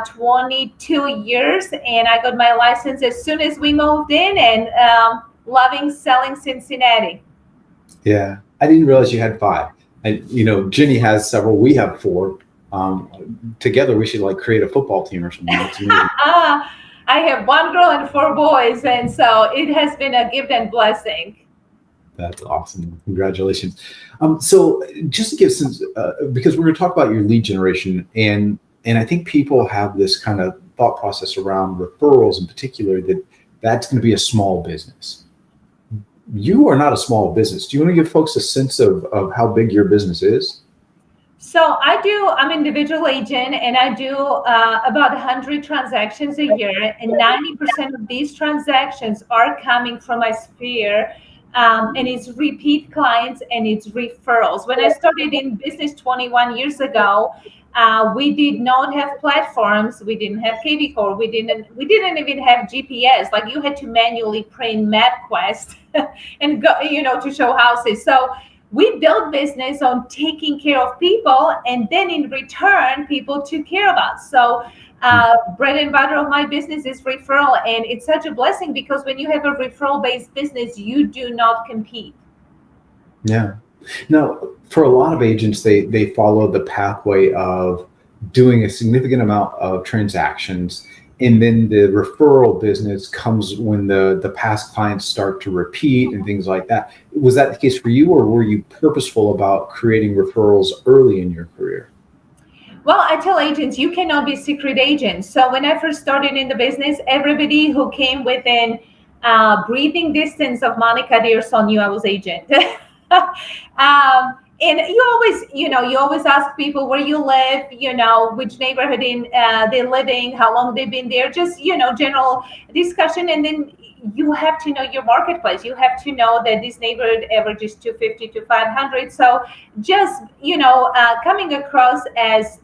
22 years. And I got my license as soon as we moved in, and loving selling Cincinnati. Yeah, I didn't realize you had 5. And Ginny has several. We have 4. Together, we should create a football team or something. I have 1 girl and 4 boys, and so it has been a gift and blessing. That's awesome. Congratulations. So just to give some, because we're going to talk about your lead generation, and I think people have this kind of thought process around referrals in particular, that's going to be a small business. You are not a small business. Do you want to give folks a sense of how big your business is? So I'm an individual agent, and I do about 100 transactions a year, and 90% of these transactions are coming from my sphere, and it's repeat clients and it's referrals. When I started in business 21 years ago, we did not have platforms. We didn't have KV Core. We didn't even have GPS. You had to manually print MapQuest and go, to show houses. So we built business on taking care of people, and then in return, people took care of us. So bread and butter of my business is referral, and it's such a blessing because when you have a referral-based business, you do not compete. Yeah. Now, for a lot of agents, they follow the pathway of doing a significant amount of transactions, and then the referral business comes when the past clients start to repeat and things like that. Was that the case for you, or were you purposeful about creating referrals early in your career? Well, I tell agents, you cannot be secret agents. So when I first started in the business, everybody who came within breathing distance of Monika Deroussel knew I was agent. And you always ask people where you live, which neighborhood they live in, how long they've been there, just, general discussion. And then you have to know your marketplace. You have to know that this neighborhood averages 250 to 500. So just, coming across as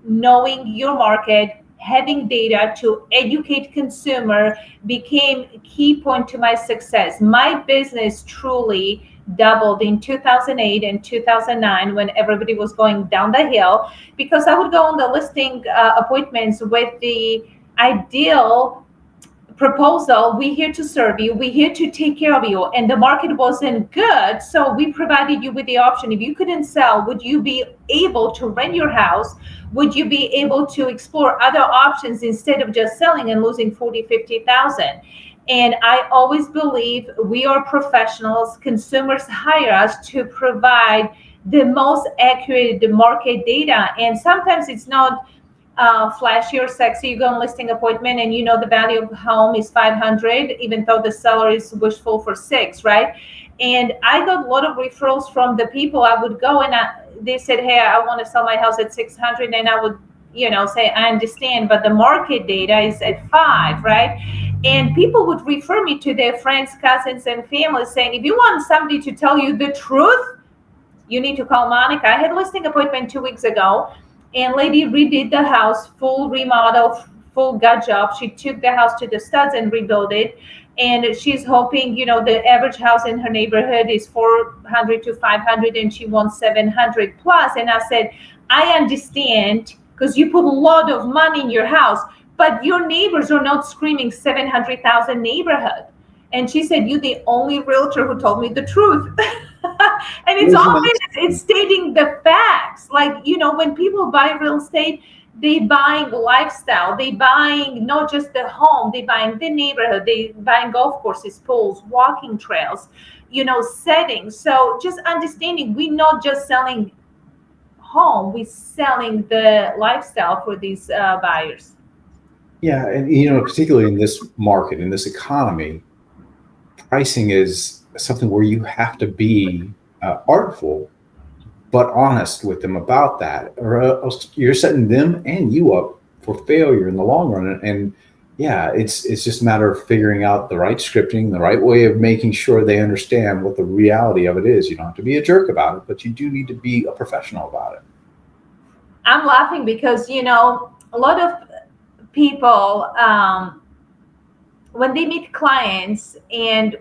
knowing your market, having data to educate consumer became a key point to my success. My business truly doubled in 2008 and 2009 when everybody was going down the hill, because I would go on the listing appointments with the ideal proposal: we're here to serve you, we're here to take care of you, and the market wasn't good, so we provided you with the option. If you couldn't sell, would you be able to rent your house? Would you be able to explore other options instead of just selling and losing 40,000-50,000? And I always believe we are professionals. Consumers hire us to provide the most accurate market data, and sometimes it's not flashy or sexy. You go on listing appointment and the value of the home is 500, even though the seller is wishful for 6, right? And I got a lot of referrals from the people. I would go and they said, hey, I want to sell my house at 600, and I would say, I understand, but the market data is at 5, right? And people would refer me to their friends, cousins, and family, saying, if you want somebody to tell you the truth, you need to call Monika. I had a listing appointment 2 weeks ago, and lady redid the house, full remodel, full gut job. She took the house to the studs and rebuilt it. And she's hoping, the average house in her neighborhood is 400 to 500, and she wants 700 plus. And I said, I understand, because you put a lot of money in your house, but your neighbors are not screaming 700,000 neighborhood. And she said, you're the only realtor who told me the truth. And it's always, it's stating the facts. Like, when people buy real estate, they buying lifestyle. They buying not just the home, they buying the neighborhood. They buying golf courses, pools, walking trails, settings. So just understanding, we're not just selling home, we're selling the lifestyle for these buyers. Yeah, and particularly in this market, in this economy, pricing is something where you have to be artful, but honest with them about that, or else you're setting them and you up for failure in the long run. And yeah, it's just a matter of figuring out the right scripting, the right way of making sure they understand what the reality of it is. You don't have to be a jerk about it, but you do need to be a professional about it. I'm laughing because, a lot of people, when they meet clients and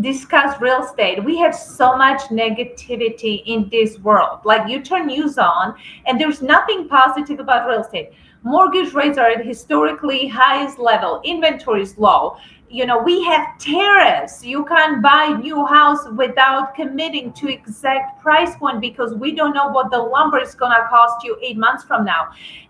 discuss real estate, we have so much negativity in this world. Like, you turn news on and there's nothing positive about real estate. Mortgage rates are at historically highest level. Inventory is low. We have tariffs. You can't buy new house without committing to exact price point, because we don't know what the lumber is going to cost you 8 months from now.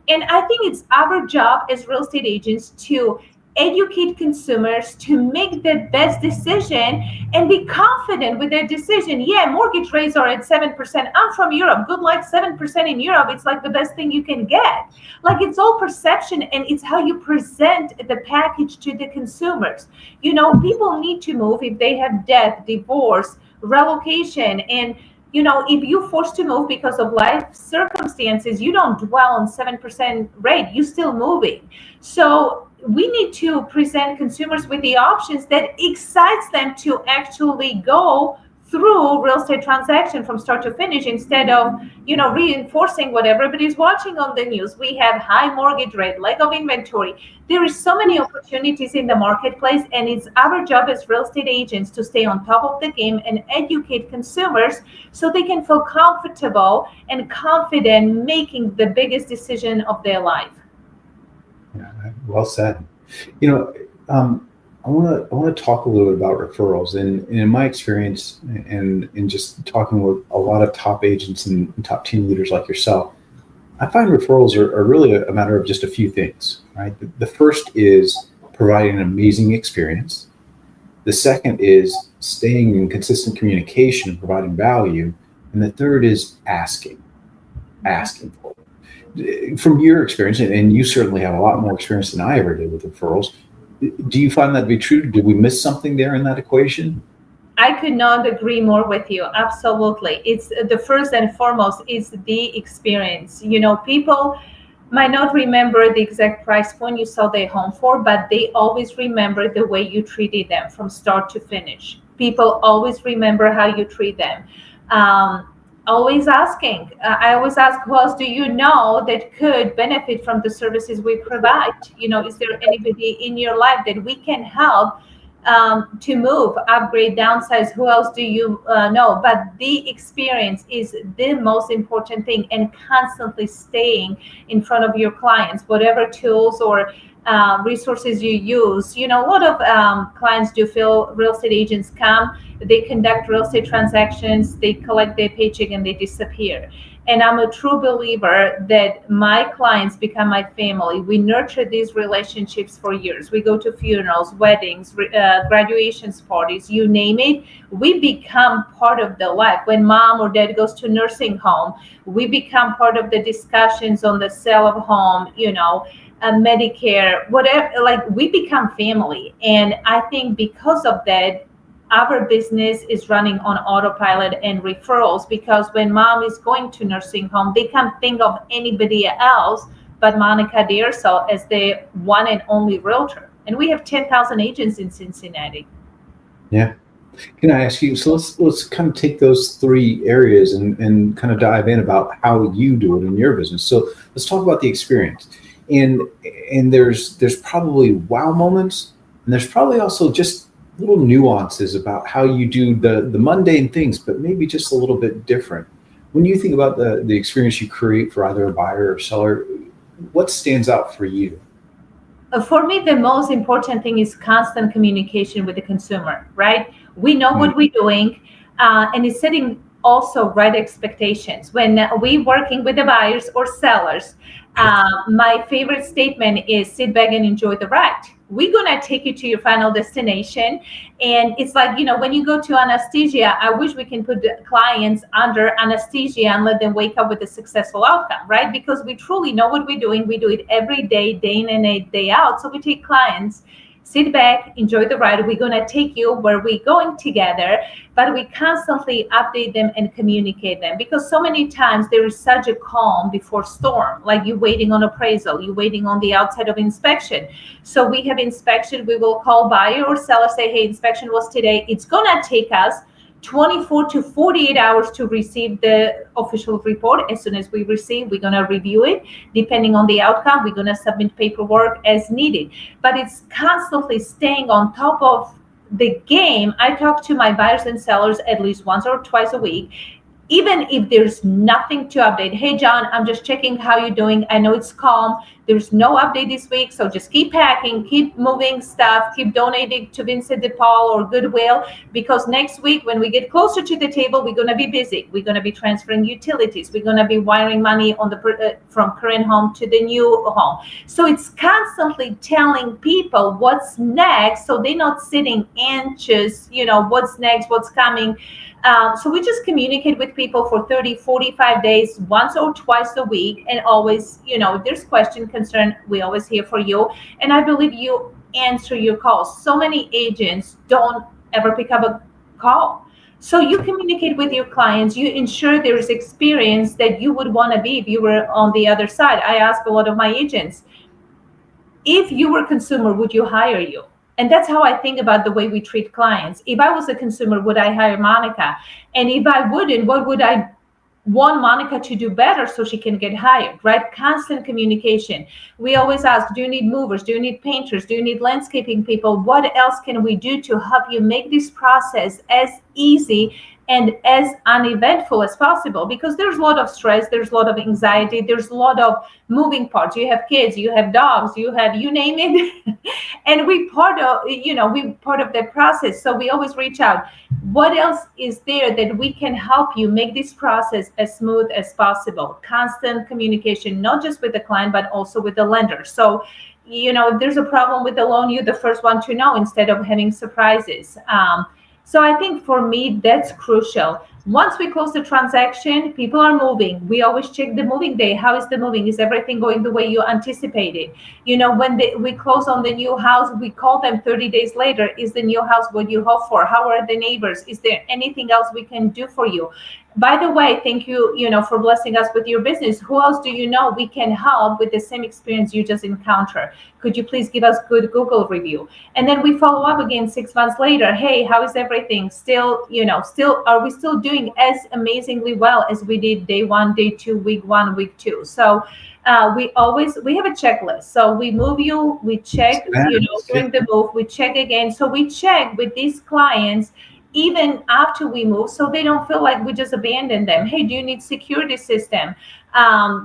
And I think it's our job as real estate agents to educate consumers to make the best decision and be confident with their decision. Yeah, mortgage rates are at 7%. I'm from Europe. Good luck. 7% in Europe, it's like the best thing you can get. Like, it's all perception, and it's how you present the package to the consumers. People need to move if they have death, divorce, relocation, and if you're forced to move because of life circumstances, you don't dwell on 7% rate. You're still moving. So we need to present consumers with the options that excites them to actually go through real estate transaction from start to finish, instead of reinforcing what everybody's watching on the news. We have high mortgage rate, lack of inventory. There is so many opportunities in the marketplace, and it's our job as real estate agents to stay on top of the game and educate consumers so they can feel comfortable and confident making the biggest decision of their life. Yeah, well said. I want to talk a little bit about referrals. And in my experience, and in just talking with a lot of top agents and top team leaders like yourself, I find referrals are really a matter of just a few things, right? The first is providing an amazing experience. The second is staying in consistent communication and providing value. And the third is asking for it. From your experience, and you certainly have a lot more experience than I ever did with referrals, do you find that to be true? Did we miss something there in that equation? I could not agree more with you. Absolutely. It's the first and foremost is the experience. People might not remember the exact price point you sold their home for, but they always remember the way you treated them from start to finish. People always remember how you treat them. Always asking. I always ask, who else do you know that could benefit from the services we provide? Is there anybody in your life that we can help to move, upgrade, downsize? Who else do you know? But the experience is the most important thing, and constantly staying in front of your clients, whatever tools or resources you use. A lot of clients do feel real estate agents come, they conduct real estate transactions, they collect their paycheck, and they disappear. And I'm a true believer that my clients become my family. We nurture these relationships for years. We go to funerals, weddings, graduations parties, you name it. We become part of the life. When mom or dad goes to nursing home, we become part of the discussions on the sale of home, Medicare, whatever. Like, we become family. And I think because of that, our business is running on autopilot and referrals, because when mom is going to nursing home, they can't think of anybody else but Monika Deroussel as the one and only realtor. And we have 10,000 agents in Cincinnati. Yeah. Can I ask you, so let's kind of take those three areas and kind of dive in about how you do it in your business. So let's talk about the experience. And there's probably wow moments, and there's probably also just little nuances about how you do the mundane things, but maybe just a little bit different. When you think about the experience you create for either a buyer or seller, what stands out for you? For me, the most important thing is constant communication with the consumer, right? We know what we're doing, and it's setting also right expectations. When we're working with the buyers or sellers, my favorite statement is sit back and enjoy the ride. We're going to take you to your final destination. And it's like, when you go to anesthesia, I wish we can put the clients under anesthesia and let them wake up with a successful outcome, right? Because we truly know what we're doing. We do it every day, day in and day out. So we take clients, sit back, enjoy the ride. We're going to take you where we're going together, but we constantly update them and communicate them, because so many times there is such a calm before storm, like you're waiting on appraisal, you're waiting on the outside of inspection. So we have inspection, we will call buyer or seller, say, hey, inspection was today. It's going to take us 24 to 48 hours to receive the official report. As soon as we receive, we're going to review it. Depending on the outcome, we're going to submit paperwork as needed. But it's constantly staying on top of the game. I talk to my buyers and sellers at least once or twice a week, even if there's nothing to update. Hey, John, I'm just checking how you're doing. I know it's calm. There's no update this week, so just keep packing, keep moving stuff, keep donating to Vincent de Paul or Goodwill, because next week when we get closer to the table, we're going to be busy. We're going to be transferring utilities. We're going to be wiring money on the from current home to the new home. So it's constantly telling people what's next, so they're not sitting anxious, what's next, what's coming. So we just communicate with people for 30, 45 days, once or twice a week. And always, if there's question, concern, we always here for you. And I believe you answer your calls. So many agents don't ever pick up a call. So you communicate with your clients, you ensure there is experience that you would want to be if you were on the other side. I ask a lot of my agents, if you were a consumer, would you hire you? And that's how I think about the way we treat clients. If I was a consumer, would I hire Monika? And if I wouldn't, what would I want Monika to do better so she can get hired, right? Constant communication. We always ask, do you need movers? Do you need painters? Do you need landscaping people? What else can we do to help you make this process as easy and as uneventful as possible, because there's a lot of stress, there's a lot of anxiety, there's a lot of moving parts. You have kids, you have dogs, you have, you name it. And we part of that process. So we always reach out. What else is there that we can help you make this process as smooth as possible? Constant communication, not just with the client, but also with the lender. So, if there's a problem with the loan, you're the first one to know instead of having surprises. So I think for me, that's crucial. Once we close the transaction, people are moving. We always check the moving day. How is the moving? Is everything going the way you anticipated? When we close on the new house, we call them 30 days later. Is the new house what you hope for? How are the neighbors? Is there anything else we can do for you? By the way, thank you, for blessing us with your business. Who else do you know we can help with the same experience you just encountered? Could you please give us good Google review? And then we follow up again 6 months later. Hey, how is everything? Still, are we still doing as amazingly well as we did day 1, day 2, week 1, week 2? So we have a checklist. So we move you, we check, during the move, we check again. So we check with these clients even after we move, so they don't feel like we just abandoned them. Hey, do you need security system?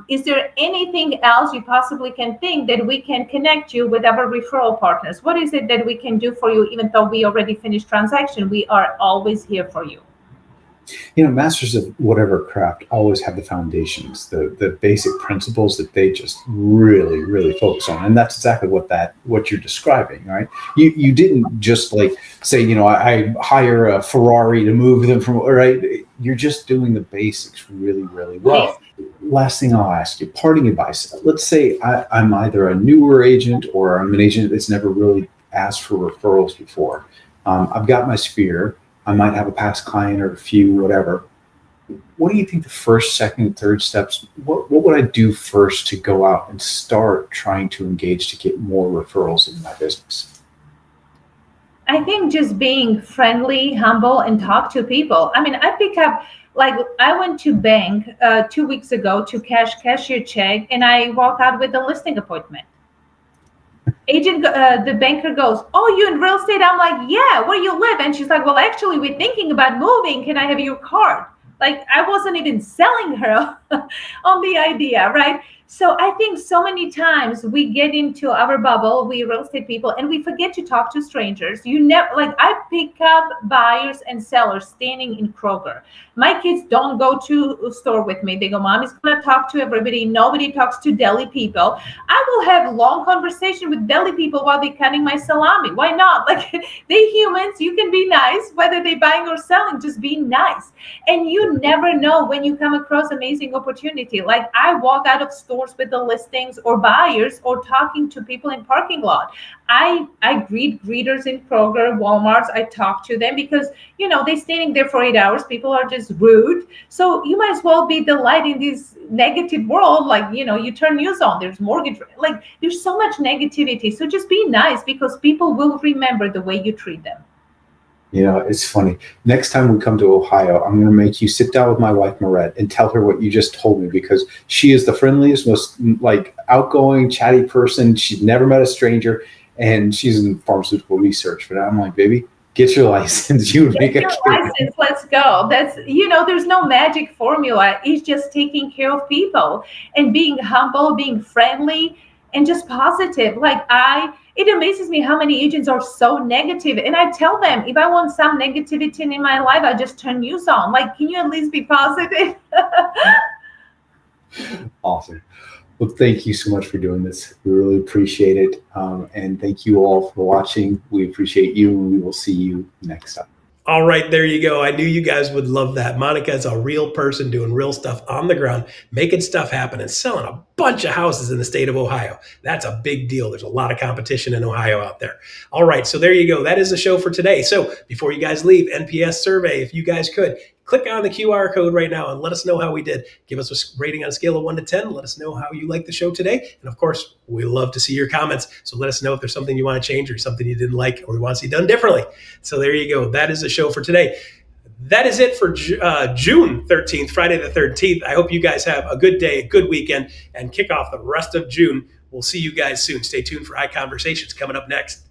Is there anything else you possibly can think that we can connect you with our referral partners? What is it that we can do for you? Even though we already finished transaction, we are always here for you. Masters of whatever craft always have the foundations, the basic principles that they just really, really focus on. And that's exactly what you're describing, right? You didn't just say, I hire a Ferrari to move them from, right? You're just doing the basics really, really well. Last thing I'll ask you, parting advice. Let's say I'm either a newer agent or I'm an agent that's never really asked for referrals before. I've got my sphere. I might have a past client or a few, whatever. What do you think the first, second, third steps? What would I do first to go out and start trying to engage to get more referrals in my business? I think just being friendly, humble, and talk to people. I mean, I pick up, I went to bank 2 weeks ago to cash your check, and I walk out with a listing appointment. The banker goes, "Oh, you in real estate?" I'm like, "Yeah, where you live?" And she's like, "Well, actually, we're thinking about moving. Can I have your card?" I wasn't even selling her on the idea, right? So I think so many times we get into our bubble, we real estate people, and we forget to talk to strangers. I pick up buyers and sellers standing in Kroger. My kids don't go to a store with me. They go, "Mommy's going to talk to everybody." Nobody talks to deli people. I will have long conversation with deli people while they're cutting my salami. Why not? They humans, you can be nice, whether they're buying or selling, just be nice. And you never know when you come across amazing opportunity. I walk out of stores with the listings or buyers or talking to people in parking lot. I greet greeters in Kroger, Walmarts. I talk to them because, they're standing there for 8 hours. People are just rude. So you might as well be the light in this negative world. You turn news on, there's mortgage, there's so much negativity. So just be nice because people will remember the way you treat them. It's funny. Next time we come to Ohio, I'm going to make you sit down with my wife, Marette, and tell her what you just told me, because she is the friendliest, most outgoing, chatty person. She's never met a stranger, and she's in pharmaceutical research. But I'm like, baby, get your license. You would make a license. Let's go. That's, there's no magic formula. It's just taking care of people and being humble, being friendly, and just positive. It amazes me how many agents are so negative. And I tell them, if I want some negativity in my life, I just turn news on. Can you at least be positive? Awesome. Well, thank you so much for doing this. We really appreciate it. And thank you all for watching. We appreciate you, and we will see you next time. All right, there you go. I knew you guys would love that. Monika is a real person doing real stuff on the ground, making stuff happen and selling a bunch of houses in the state of Ohio. That's a big deal. There's a lot of competition in Ohio out there. All right, so there you go. That is the show for today. So before you guys leave, NPS survey, if you guys could, click on the QR code right now and let us know how we did. Give us a rating on a scale of 1 to 10. Let us know how you like the show today. And of course, we love to see your comments. So let us know if there's something you want to change or something you didn't like or you want to see done differently. So there you go. That is the show for today. That is it for June 13th, Friday the 13th. I hope you guys have a good day, a good weekend, and kick off the rest of June. We'll see you guys soon. Stay tuned for iConversations coming up next.